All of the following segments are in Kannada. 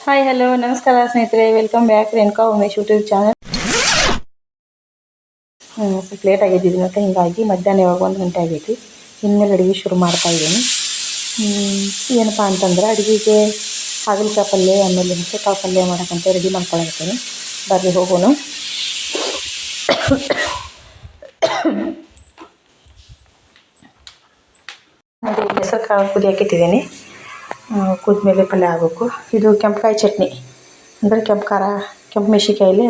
ಹಾಯ್ ಹಲೋ ನಮಸ್ಕಾರ ಸ್ನೇಹಿತರೆ, welcome back Renuka Umesh YouTube channel. ಸ್ವಲ್ಪ ಲೇಟ್ ಆಗಿದ್ದು ಮತ್ತು ಹಿಂಗಾಗಿ ಮಧ್ಯಾಹ್ನ ಇವಾಗ 1 ಗಂಟೆ ಆಗೈತಿ. ಇನ್ಮೇಲೆ ಅಡುಗೆ ಶುರು ಮಾಡ್ತಾ ಇದ್ದೀನಿ. ಏನಪ್ಪ ಅಂತಂದ್ರೆ ಅಡುಗೆಗೆ ಹಾಗಲಕಾಯಿ ಪಲ್ಯ ಆಮೇಲೆ ಮೆಣಸಿನಕಾಯಿ ಪಲ್ಯ ಮಾಡೋಕ್ಕಂತ ರೆಡಿ ಮಾಡ್ಕೊಳಕತ್ತೀನಿ. ಬರ್ರಿ ಹೋಗೋಣ. ನೋಡಿ ಹೆಸರು ಕಾಳು ಕುದಿಯಾಕಿಟ್ಟಿದ್ದೀನಿ. ಕುದ್ಮೇಲೆ ಪಲ್ಯ ಆಗಬೇಕು. ಇದು ಕೆಂಪುಕಾಯಿ ಚಟ್ನಿ ಅಂದರೆ ಕೆಂಪು ಮೆಣಸಿನ್ಕಾಯಲ್ಲಿ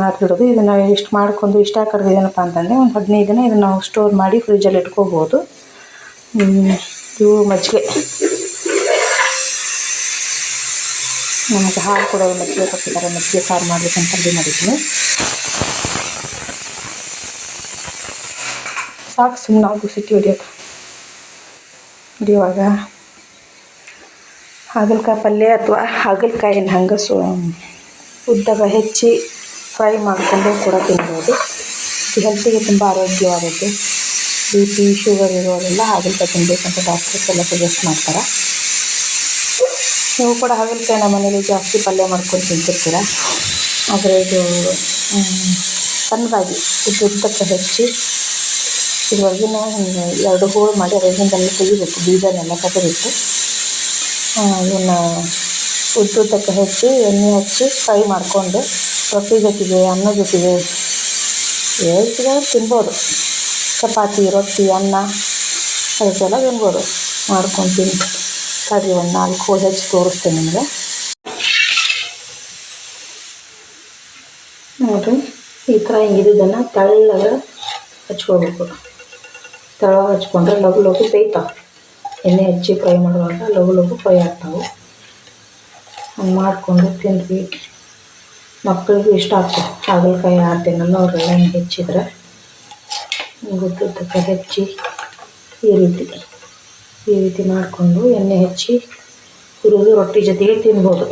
ಹಾಕಿಡೋದು. ಇದನ್ನು ಇಷ್ಟು ಮಾಡ್ಕೊಂಡು ಇಷ್ಟ ಕರೆದಿದ್ದೇನಪ್ಪ ಅಂತಂದರೆ ಒಂದು 15 ದಿನ ಇದನ್ನು ನಾವು ಸ್ಟೋರ್ ಮಾಡಿ ಫ್ರಿಜ್ಜಲ್ಲಿ ಇಟ್ಕೋಬೋದು. ಇವು ಮಜ್ಜಿಗೆ, ನಮಗೆ ಹಾಲು ಕೊಡೋದು ಮಜ್ಜಿಗೆ ಕೊಟ್ಟಿದ್ದಾರೆ. ಮಜ್ಜಿಗೆ ಸಾರು ಮಾಡಬೇಕಂತ ರೆಡಿ ಮಾಡಿದ್ದೀನಿ. ಸಾಕು ಸುಮ್ಮನೆ ಆಗು ಸಿಟಿ ಹೊಡಿಯುವಾಗ ಹಾಗಲಕಾಯಿ ಪಲ್ಯ ಅಥವಾ ಹಾಗಲಕಾಯಿನ ಹಂಗೆ ಉದ್ದಾಗ ಹೆಚ್ಚಿ ಫ್ರೈ ಮಾಡಿಕೊಂಡು ಕೂಡ ತಿನ್ಬೋದು. ಇದು ಹೆಲ್ತಿಗೆ ತುಂಬ ಆರೋಗ್ಯವಾದದ್ದು. BP ಶುಗರ್ ಇರೋರೆಲ್ಲ ಹಾಗಲಕಾಯಿ ತಿನ್ನಬೇಕಂತ ಡಾಕ್ಟರ್ಸ್ ಎಲ್ಲ ಸಜೆಸ್ಟ್ ಮಾಡ್ತಾರೆ. ನೀವು ಕೂಡ ಹಾಗಲಕಾಯಿ ನಮ್ಮ ಮನೇಲಿ ಜಾಸ್ತಿ ಪಲ್ಯ ಮಾಡ್ಕೊಂಡು ತಿಂತಿರ್ತೀರ. ಆದರೆ ಇದು ಸಣ್ಣದಾಗಿ ಉದ್ದಕ್ಕೆ ಹೆಚ್ಚಿ ಇದ್ರೊಳಗಿನ 2 ಹೋಳು ಮಾಡಿ ಅದರಿಂದೆಲ್ಲ ತೆಗಿಬೇಕು, ಬೀಜನೆಲ್ಲ ತೆಗೆದಿಟ್ಟು ಇವನ್ನ ಉದ್ದಕ್ಕೆ ಹೆಚ್ಚಿ ಎಣ್ಣೆ ಹಚ್ಚಿ ಫ್ರೈ ಮಾಡಿಕೊಂಡು ರೊಟ್ಟಿ ಜೊತೆಗೆ, ಅನ್ನ ಜೊತೆಗೆ ಹೇಳ್ತಿದ್ರೆ ತಿನ್ಬೋದು. ಚಪಾತಿ, ರೊಟ್ಟಿ, ಅನ್ನ ಅದಕ್ಕೆಲ್ಲ ತಿನ್ಬೋದು ಮಾಡ್ಕೊಂಡು ತಿಂದು. ಕಡ್ರಿ ಒಂದು 4 ಹೋಳು ಹೆಚ್ಚಿ ತೋರಿಸ್ತೇನೆ ನಿಮಗೆ. ನೋಡಿರಿ, ಈ ಥರ ಹಿಂಗಿದ್ದನ್ನು ತೆಳ್ಳಗೆ ಹಚ್ಕೋಬೇಕು. ತೆಳ್ಳಗೆ ಹಚ್ಕೊಂಡ್ರೆ ಲಘು ಬೇಯ್ತಾವೆ. ಎಣ್ಣೆ ಹಚ್ಚಿ ಫ್ರೈ ಮಾಡುವಾಗ ಲಘು ಫ್ರೈ ಆಗ್ತಾವೆ. ಹಂಗೆ ಮಾಡಿಕೊಂಡು ತಿಂದ್ವಿ. ಮಕ್ಕಳಿಗೂ ಇಷ್ಟ ಆಗ್ತದೆ. ಹಾಗಲಕಾಯಿ ಆಡ್ತೇನಲ್ಲ ಅವರೆಲ್ಲ ಹಿಂಗೆ ಹೆಚ್ಚಿದ್ರೆ ಉದ್ದಕ್ಕೆ ಹೆಚ್ಚಿ ಈ ರೀತಿ ಮಾಡಿಕೊಂಡು ಎಣ್ಣೆ ಹಚ್ಚಿ ಹುರಿದು ರೊಟ್ಟಿ ಜೊತೆಗೆ ತಿನ್ಬೋದು.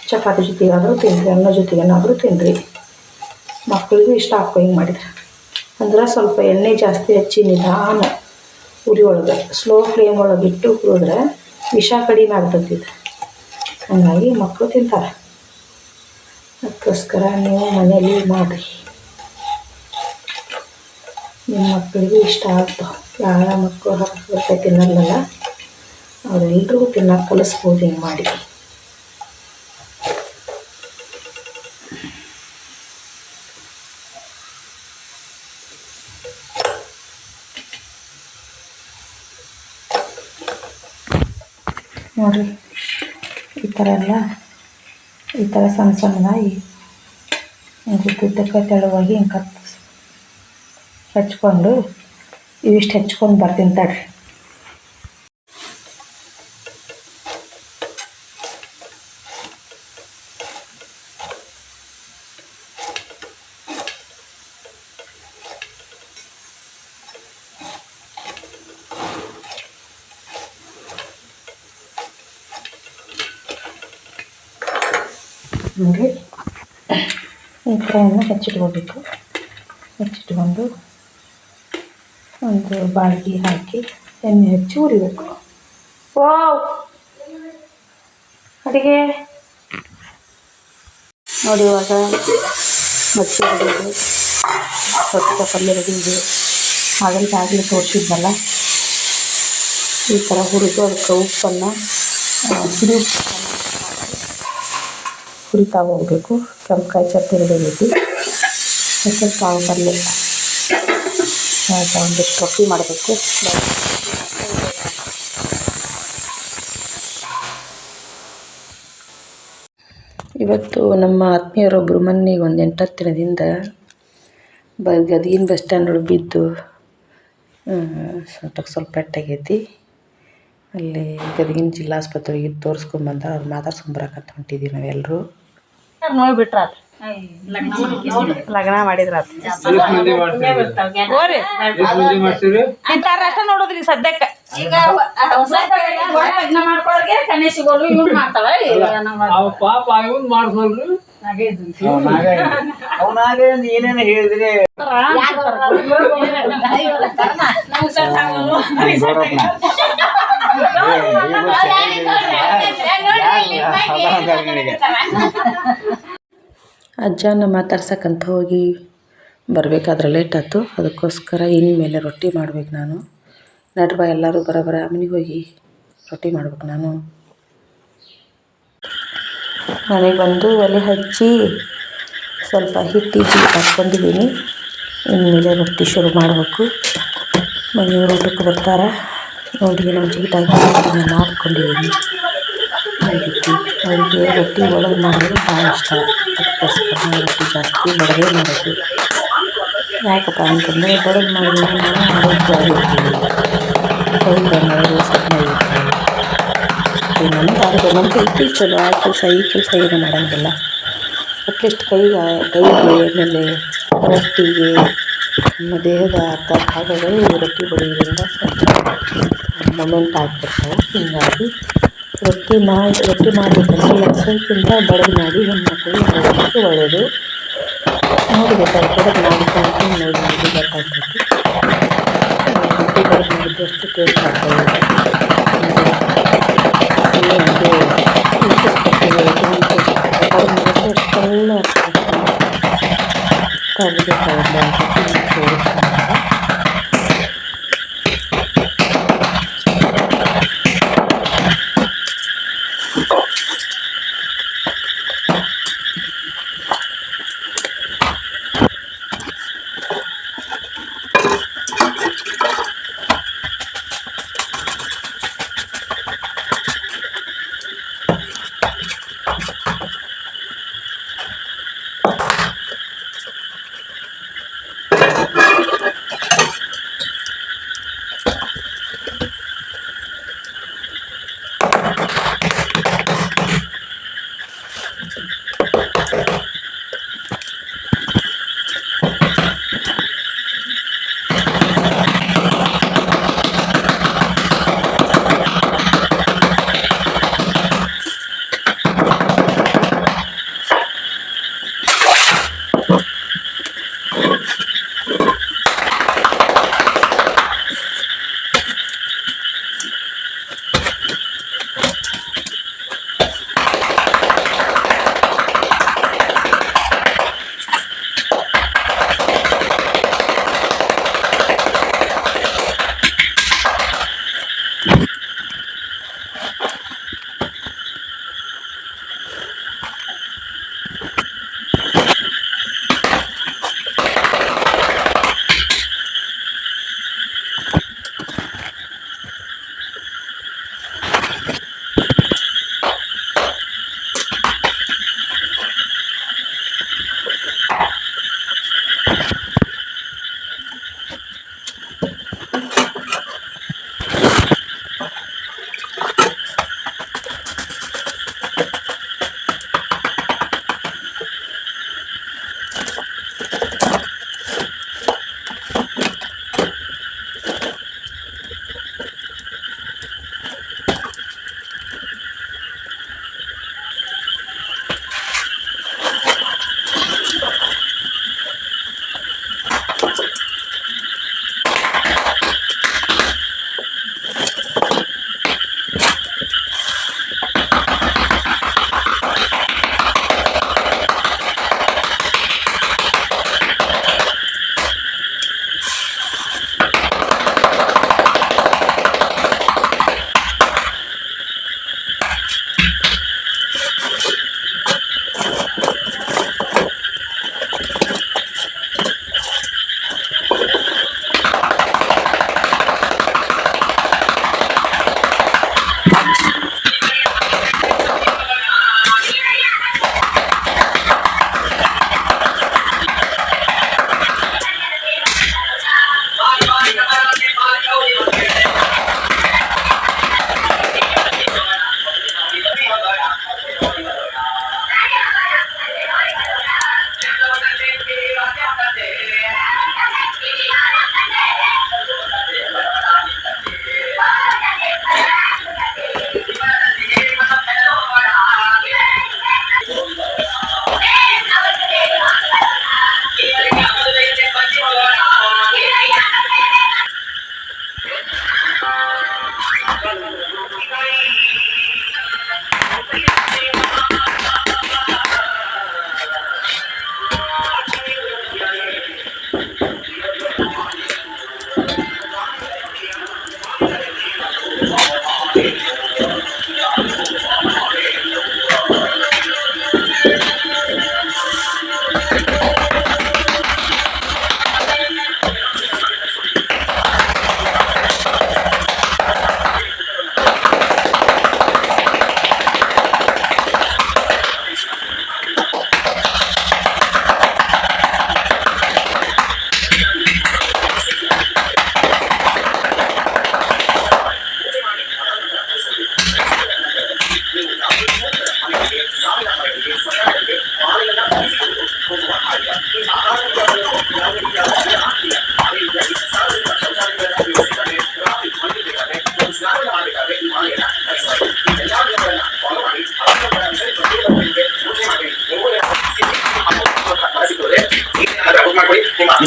ಚಪಾತಿ ಜೊತೆಗಾದರೂ ತಿನ್ನಿರಿ, ಅನ್ನ ಜೊತೆಗೇನಾದರೂ ತಿನ್ನಿರಿ. ಮಕ್ಕಳಿಗೂ ಇಷ್ಟ ಆಗ್ತವೆ ಹಿಂಗೆ ಮಾಡಿದ್ರೆ. ಅಂದ್ರೆ ಸ್ವಲ್ಪ ಎಣ್ಣೆ ಜಾಸ್ತಿ ಹಚ್ಚಿ ನಿಧಾನ ಉರಿ ಒಳಗೆ ಸ್ಲೋ ಫ್ಲೇಮ್ ಒಳಗೆ ಇಟ್ಟು ಹುರಿದ್ರೆ ವಿಷ ಕಡಿಮೆ ಆಗ್ತದೆ. ಹಾಗಾಗಿ ಮಕ್ಕಳು ತಿಂತಾರೆ. ಅದಕ್ಕೋಸ್ಕರ ನೀವು ಮನೇಲಿ ಮಾಡಿರಿ, ನಿಮ್ಮ ಮಕ್ಕಳಿಗೂ ಇಷ್ಟ ಆಗ್ತಾವೆ. ಯಾರ ಮಕ್ಕಳು ಹಾಗಲಕಾಯಿ ತಿನ್ನಲ್ಲಲ್ಲ ಅವರೆಲ್ರಿಗೂ ತಿನ್ನೋಕೆ ಕಲಿಸ್ಬೋದು ಹಿಂಗೆ ಮಾಡಿ. ನೋಡಿರಿ, ಈ ಥರ ಸಣ್ಣದಾಗಿ ಉದ್ದಕ್ಕೆ ತೆಳುವಾಗಿ ಹಿಂಗೆ ಹಚ್ಕೊಂಡು ಇವಿಷ್ಟು ಹೆಚ್ಕೊಂಡು ಬರ್ತೀನಿ ತಡ್ರಿ. ನೋಡಿ, ಈ ಥರವನ್ನು ಹೆಚ್ಚಿಟ್ಕೋಬೇಕು. ಹೆಚ್ಚಿಟ್ಕೊಂಡು ಒಂದು ಬಾಳ್ಗೆ ಹಾಕಿ ಎಣ್ಣೆ ಹಚ್ಚಿ ಉರಿಬೇಕು. ಅಡುಗೆ ನೋಡಿ, ಇವಾಗ ಮಜ್ಜಿಗೆ ರೆಡಿ ಇದೆ, ಸೊಪ್ಪು ಪಲ್ಯ ರೆಡಿ ಇದೆ. ಹಾಗಲಕಾಯಿ ತೋರಿಸಿದ್ನಲ್ಲ, ಈ ಥರ ಹುರಿದು ಅದಕ್ಕೆ ಉಪ್ಪನ್ನು ಹುರಿತಾ ಹೋಗಬೇಕು. ಕೆಂಪುಕಾಯಿ ಚಟ್ನಿ ರೆಡಿ ಆಗೈತಿ. ಹೆಸರು ಕಾಳು ಪಲ್ಯ ಒಂದಿಷ್ಟು ರೊಟ್ಟಿ ಮಾಡಬೇಕು. ಇವತ್ತು ನಮ್ಮ ಆತ್ಮೀಯರೊಬ್ಬರು ಮೊನ್ನೆ ಒಂದು 8-10 ದಿನದಿಂದ ಗದಗಿನ ಬಸ್ ಸ್ಟ್ಯಾಂಡ್ ಒಳಗೆ ಬಿದ್ದು ಸ್ವಲ್ಪ ಪೆಟ್ಟಾಗೈತಿ. ಅಲ್ಲಿ ಗದಗಿನ ಜಿಲ್ಲಾಸ್ಪತ್ರೆಗೆ ತೋರಿಸ್ಕೊಂಬಂದ. ಅವ್ರು ಮಾತಾಡ್ಸ್ಕೊಂಬರಕಂತ ಹೊಂಟಿದ್ದೀವಿ ನಾವೆಲ್ಲರೂ. ನೋಡ್ಬಿಟ್ರ ಲಗ್ನ ಮಾಡಿದ್ರ ಅಷ್ಟ ನೋಡುದ್ರಿ ಸದ್ಯಕ್ಕೆ. ಏನೇನು ಹೇಳಿದ್ರಿ ಹದ ಅಂತಾರೆ ನಿನಗೆ. ಅಜ್ಜನ ಮಾತಾಡ್ಸಕ್ಕಂತ ಹೋಗಿ ಬರಬೇಕಾದ್ರೆ ಲೇಟ್ ಆಯ್ತು. ಅದಕ್ಕೋಸ್ಕರ ಇನ್ಮೇಲೆ ರೊಟ್ಟಿ ಮಾಡ್ಬೇಕು ನಾನು. ನಡ್ರ ಎಲ್ಲರೂ ಬರೋಬ್ಬರ ಮನೆಗೆ ಹೋಗಿ ರೊಟ್ಟಿ ಮಾಡ್ಬೇಕು ನಾನು. ಮನೆಗೆ ಬಂದು ಒಲೆ ಹಚ್ಚಿ ಸ್ವಲ್ಪ ಹಿಟ್ಟಿಗೆ ಹಾಕ್ಕೊಂಡಿದ್ದೀನಿ. ಇನ್ಮೇಲೆ ರೊಟ್ಟಿ ಶುರು ಮಾಡಬೇಕು. ಮನೆಯವರು ಊಟಕ್ಕೆ ಬರ್ತಾರೆ ನೋಡಿ. ನಮ್ಮ ಚೀಟಾಗಿ ರೊಟ್ಟಿನ ಹಾಕ್ಕೊಂಡಿದ್ದೀನಿ. ಅವರಿಗೆ ರೊಟ್ಟಿ ಒಳಗೆ ಮಾಡೋದು ಭಾಳ ಇಷ್ಟ. ಅದಕ್ಕೋಸ್ಕರ ನಾವು ರೊಟ್ಟಿ ಜಾಸ್ತಿ ಬಡದೇ ಮಾಡೋದು. ಯಾಕಪ್ಪ ಅಂತಂದರೆ ಬಡದು ಮಾಡೋದ್ರಿಂದ ನಾವು ಆರೋಗ್ಯವಾಗಿರ್ತೀವಿ. ಕೈಗೆ ಮಾಡೋದು ಸಣ್ಣಾಗಿರ್ತೀವಿ. ನನಗೆ ಆರೋಗ್ಯ ನಮ್ಮ ಕೈ ಚಲೋ ಆ ಕೆಲಸ ಈ ಕೆಲಸ ಏನು ಮಾಡೋಂಗಿಲ್ಲ. ಅಟ್ಲೀಸ್ಟ್ ಕೈಗೆ ಆಮೇಲೆ ರೊಟ್ಟಿಗೆ ನಮ್ಮ ದೇಹದ ಅರ್ಧ ಭಾಗಗಳು ರೊಟ್ಟಿ ಬಡಿಯೋದ್ರಿಂದ ಸ್ವಲ್ಪ ಮೊಮೆಂಟ್ ಆಗಿಬಿಡ್ತಾವೆ. ಹೀಗಾಗಿ ರೊಟ್ಟಿ ಮಾಡಬೇಕಂದ್ರೆ ಲಕ್ಷಕ್ಕಿಂತ ಬಡದು ಮಾಡಿ ಹೆಣ್ಮಕ್ಳು ಮಾಡೋದಕ್ಕೆ ಒಳ್ಳೆಯದು. ನೋಡಬೇಕಾದ್ರೆ ಬಡದು ಮಾಡಿಕೊಂಡು ನೋಡಿ ಗೊತ್ತಾಗ್ತೈತಿ. ರೊಟ್ಟಿ ಬಡದು ಮಾಡಿದ್ದು ಅಷ್ಟು ಟೇಸ್ಟ್ ಆಗ್ತಾಯಿದೆ. ಬಡದು ಮಾಡಿದ್ರೆ ಅಷ್ಟೆಲ್ಲ ತೋರಿಸ್ತಾರೆ.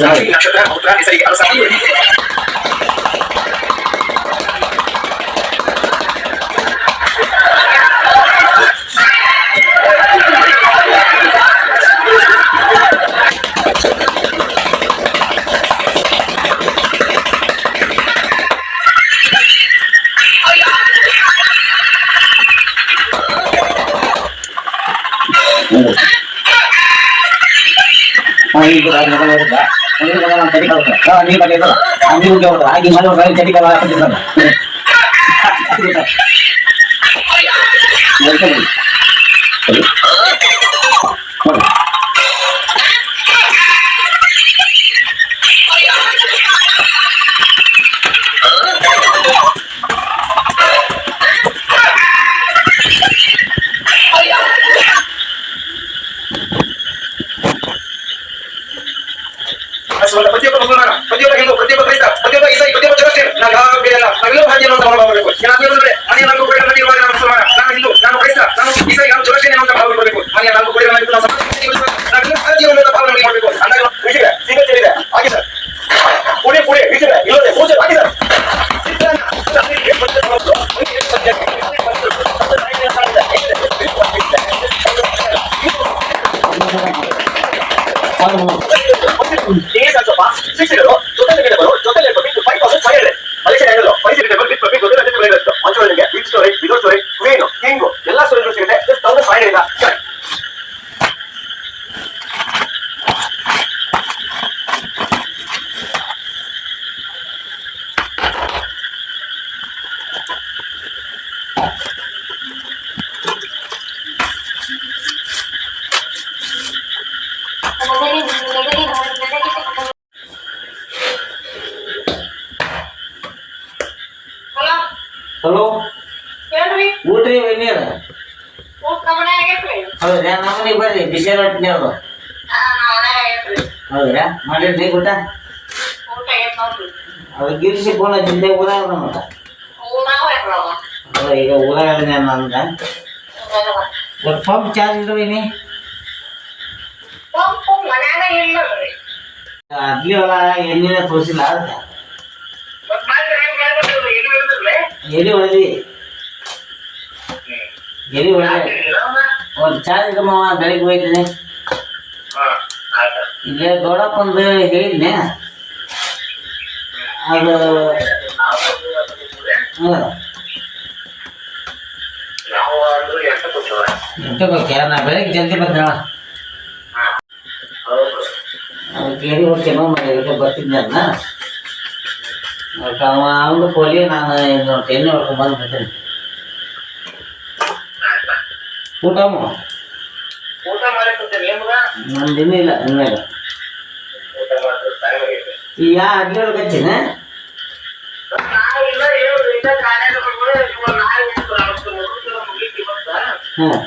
ನಕ್ಷತ್ರ ಉತ್ತರ ಹೆಸರಿಗೆ ಅನುಸಾರ ಪ್ರತಿಯೊಬ್ಬ ಮುಸಲ್ಮಾನ, ಪ್ರತಿಯೊಬ್ಬ ಹಿಂದೂ, ಪ್ರತಿಯೊಬ್ಬ ಕ್ರೈಸ್ತ, ಪ್ರತಿಯೊಬ್ಬ ಇಸಾಯಿ, ಪ್ರತಿಯೊಬ್ಬ ಜಗತ್ತಿನ ನಾವೆಲ್ಲರೂ ಭಾಗ್ಯ ಅನ್ನುವಂತ ಮನೋಭಾವ ಬರಬೇಕು. ಮನೆಯ 4 ಗೋಡೆಗಳ ಮಧ್ಯೆ ನಾನು ಮುಸಲ್ಮಾನ, ನಾನು ಹಿಂದೂ, ನಾನು ಕ್ರೈಸ್ತ, ನಾನು ಇಸಾಯಿ, ನಾನು ಜಗತ್ತಿನ ಅನ್ನುವಂತ ಭಾವ ಬರಬೇಕು. ಮನೆಯ 4 ಗೋಡೆಗಳ ಮಧ್ಯೆ ನಾವೆಲ್ಲರೂ ಭಾಗ್ಯ ಅನ್ನುವಂತ ಭಾವ ನಮಗೆ ಮಾಡಬೇಕು. ಅಂದಾಗ ವಿಷಯ ಸಿಂಗಲ್ ಇದೆ ಹಾಗೆ ಸರ್, ಪುಣೆ ವಿಷಯ ಇಲ್ಲದೆ ಪೂಜೆ ಹಾಗೆ ಸರ್. ಶಿಕ್ಷಕರು ಜೊತೆಲಿ 5,500 ಮಲೇಷಿಯಾ ಹೆಂಗಲು ಮಂಚೂರಿಗೆ big story, widow story, queen, king ಎಲ್ಲ ಸ್ಟೋರಿಗಳು ಸಿಗುತ್ತೆ. 1,500 ಇಂದ ಹಲೋ ಹೇಳ್ರಿ, ಊಟ್ರಿ ನೀರು ಊಟ ಮನೆ ಆಗೈತ್ರಿ. ಹೌದ್ರಾ? ನಮ್ಮನಿಗೆ ಬರ್ರಿ, ಬಿಸಿ ರೊಟ್ಟಿ ಅದು. ಮನೆ ಆಗೈತ್ರಿ. ಹೌದ್ರಾ? ಮಾಡಿದ್ರಿ ಊಟ? ಊಟ ಆಗೈತ್ ನೋಡ್ರಿ. ಅದು ಗಿರಿಸಿ ಫೋನ್ ಹಚ್ಚಿದ್ದೆ ಊರಾಗ ನಮಗ. ಊರಾಗ ಹೋಗ್ರವ. ಅದ ಈಗ ಊರಾಗ ನಂದ ಒಂದು ಪಂಪ್ ಚಾರ್ಜ್ ಇದ್ರಿ ಪಂಪು ಮನ್ಯಾಗ ಇಲ್ಲಲ್ರಿ. ಅದ್ಲಿ ಹೊಲ ಎಣ್ಣಿನ ತೋರಿಸಿಲ್ಲ ಅದಕ್ಕೆ ಮತ್ತ್ ಮಾಡ್ರಿ ಹೆಂಗ್ ಹೇಳ್ಬೇಕ್ರಿ? ಇದು ಇಲ್ದಿರ್ಲಿ? ಎಲ್ಲಿ ಹೊಡೆದಿ ಎಲ್ಲಿ ಹೊಡೆದೆ ಒಂದು ಚಾರ್ಜ್ ಇಡಮ್ಮವ ಬೆಳಿಗ್ಗೆ ಹೋಯ್ತೀನಿ. ಇಲ್ಲೇ ಗೌಡಪ್ಪಂದು ಹೇಳಿದ್ನೆ ಅದು ಎಂಟಕ್ಕೆ ನಾ ಬೆಳಿಗ್ಗೆ ಜಲ್ದಿ ಬರ್ತಾಳ ಕೇಳಿ ಹೋಗ್ತೇನೋ ಬರ್ತಿದ್ದೆ ಅದನ್ನ ಅವನು ಕೋಲಿ ನಾನು ಎಣ್ಣೆ ಹೊಡ್ಕೊಂಡು ಬಂದು ಬರ್ತೀನಿ. ಊಟಮ್ಮ ಊಟ ಮಾಡಕ್ಕೆ ನಿಮ್ಗ ನಮ್ದು ಇನ್ನೂ ಇಲ್ಲ ಇನ್ಮೇಲೆ ಊಟ ಮಾಡ್ತಾರೆ ಟೈಮ್ ಆಗೈತೆ. ಈ ಯಾ ಅಡ್ಗೆ ಒಳಗೆ ಹಚ್ಚಿನ ನಾವು ಇಲ್ಲ ಹೇಳು ಇಲ್ಲ ಕಾಲೇಜ್ ಹೋಗ್ಬಿಡು ನಾಳೆ ಮುಗಿತಿ ಬರ್ತಾ ಹಾಂ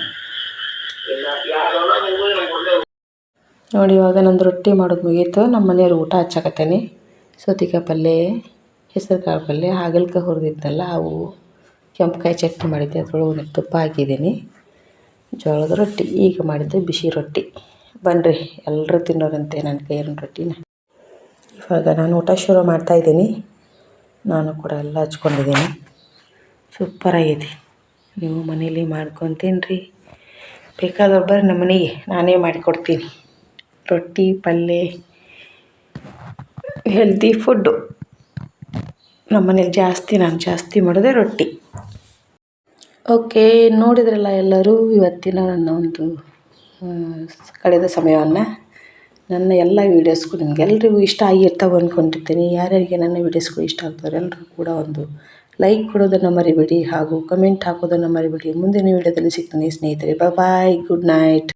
ಇಲ್ಲ ಯಾರೋ ಮುಗಿದು ನೋಡಿ ಇವಾಗ ನಂದು ರೊಟ್ಟಿ ಮಾಡೋದು ಮುಗೀತು. ನಮ್ಮ ಮನೆಯವ್ರು ಊಟ ಹಚ್ಚಾಕತ್ತೇನೆ. ಸೌತೆಕಾಯಿ ಪಲ್ಯ, ಹೆಸರು ಕಾಳು ಪಲ್ಯ, ಹಾಗಲ್ಕಾಯಿ ಹುರಿದಿದ್ದೆಲ್ಲ ಅವು, ಕೆಂಪುಕಾಯಿ ಚಟ್ನಿ ಮಾಡಿದ್ದೆ, ಅದ್ರೊಳಗೆ ತುಪ್ಪ ಹಾಕಿದ್ದೀನಿ. ಜೋಳದ ರೊಟ್ಟಿ ಈಗ ಮಾಡಿದ್ದೆ ಬಿಸಿ ರೊಟ್ಟಿ. ಬನ್ನಿರಿ ಎಲ್ಲರೂ ತಿನ್ನೋರಂತೆ ನನ್ನ ಕೈಯಿನ ರೊಟ್ಟಿನ. ಇವಾಗ ನಾನು ಊಟ ಶುರು ಮಾಡ್ತಾಯಿದ್ದೀನಿ. ನಾನು ಕೂಡ ಎಲ್ಲ ಹಚ್ಕೊಂಡಿದ್ದೀನಿ. ಸೂಪರಾಗೈತಿ. ನೀವು ಮನೇಲಿ ಮಾಡ್ಕೊಂಡು ತಿನ್ನಿರಿ. ಬೇಕಾದವ್ರು ಬರ್ರಿ ನಮ್ಮ ಮನೆಗೆ, ನಾನೇ ಮಾಡಿಕೊಡ್ತೀನಿ. ರೊಟ್ಟಿ ಪಲ್ಯ ಹೆಲ್ತಿ ಫುಡ್ಡು. ನಮ್ಮ ಮನೇಲಿ ನಾನು ಜಾಸ್ತಿ ಮಾಡೋದೇ ರೊಟ್ಟಿ. ಓಕೆ, ನೋಡಿದ್ರಲ್ಲ ಎಲ್ಲರೂ ಇವತ್ತಿನ ನನ್ನ ಒಂದು ಕಳೆದ ಸಮಯವನ್ನು. ನನ್ನ ಎಲ್ಲ ವೀಡಿಯೋಸ್ಗೂ ನಿಮಗೆಲ್ರಿಗೂ ಇಷ್ಟ ಆಗಿರ್ತಾವೆ ಅಂದ್ಕೊಂಡಿರ್ತೀನಿ. ಯಾರ್ಯಾರಿಗೆ ನನ್ನ ವೀಡಿಯೋಸ್ಗಳು ಇಷ್ಟ ಆಗ್ತಾರೆ ಎಲ್ಲರೂ ಕೂಡ ಒಂದು ಲೈಕ್ ಕೊಡೋದನ್ನು ಮರಿಬೇಡಿ ಹಾಗೂ ಕಮೆಂಟ್ ಹಾಕೋದನ್ನು ಮರಿಬೇಡಿ. ಮುಂದಿನ ವೀಡಿಯೋದಲ್ಲಿ ಸಿಗ್ತೀನಿ ಸ್ನೇಹಿತರೆ. ಬಾಯ್, ಗುಡ್ ನೈಟ್.